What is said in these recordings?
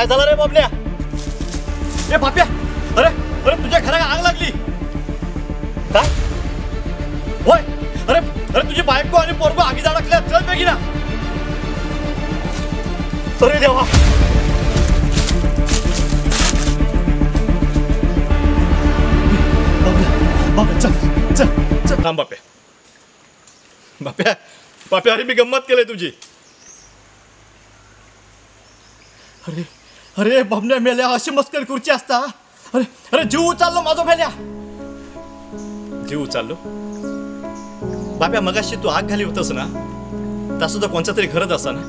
काय झालं रे बाबल्या? ए बाप्या, अरे अरे तुझ्या घराला आग लागली काय? होय, अरे अरे तुझी बायको आणि पोरगो आगीत अडकल्या. चल बेगी ना. अरे देवा, बाप्या चल चल चल. थांब बाप्या, बाप्या बाप्या, अरे मी गंमत केलंय तुझी. अरे अरे बाबण्या मेल्या, अशी मस्करी खुर्ची असता. अरे अरे जीव उचललो माझा मेल्या, जीव उचललो. बाप्या मगाशी तू आग घाली होतस ना, त्या सुद्धा कोणचा तरी घरच असा ना,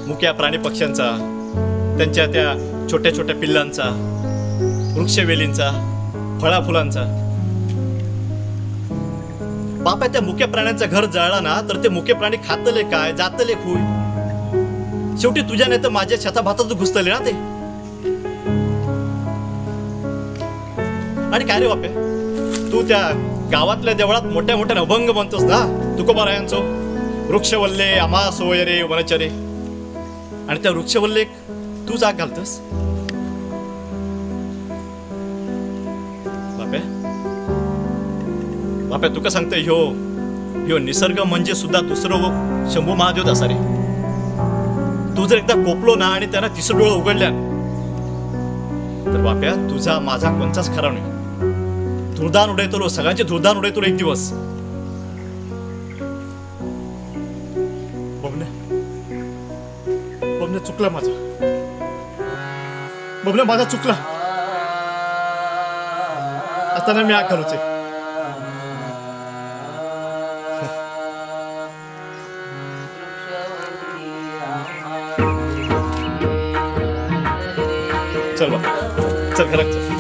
मुक्या प्राणी पक्ष्यांचा, त्यांच्या त्या छोट्या छोट्या पिल्लांचा, वृक्षवेलींचा, फळा फुलांचा. बाप्या त्या मुक्या प्राण्यांचा घर जळला ना, तर ते मुके प्राणी खातले काय, जातले खूय. शेवटी तुझ्या नाही तर माझ्या छताभातात घुसतले ना ते. आणि काय रे बाप्या, तू त्या गावातल्या देवळात मोठ्या मोठ्या अभंग म्हणतोस ना, तुकोबारायांचो वृक्षवल्ले आम्हा सोयरे वनचरे, आणि त्या वृक्षवल्ले तू जाग घालतस. बाप्या बाप्या, तुका सांगतोय ह्यो निसर्ग म्हणजे सुद्धा दुसरं शंभू महादेव असा रे. तू जर एकदा कोपलो ना आणि त्यांना तिसरं डोळं उघडल्या तर बाप्या तुझा माझा कोणताच खरा नाही. धुरदान उडयतो, सगळ्यांचे धुरदान उडयतो एक दिवस. बबन्या बबन्या, चुकला माझा. बबन्या माझा चुकला. आता नाही मी आग घालूचे. चल बा, चल घरात चल.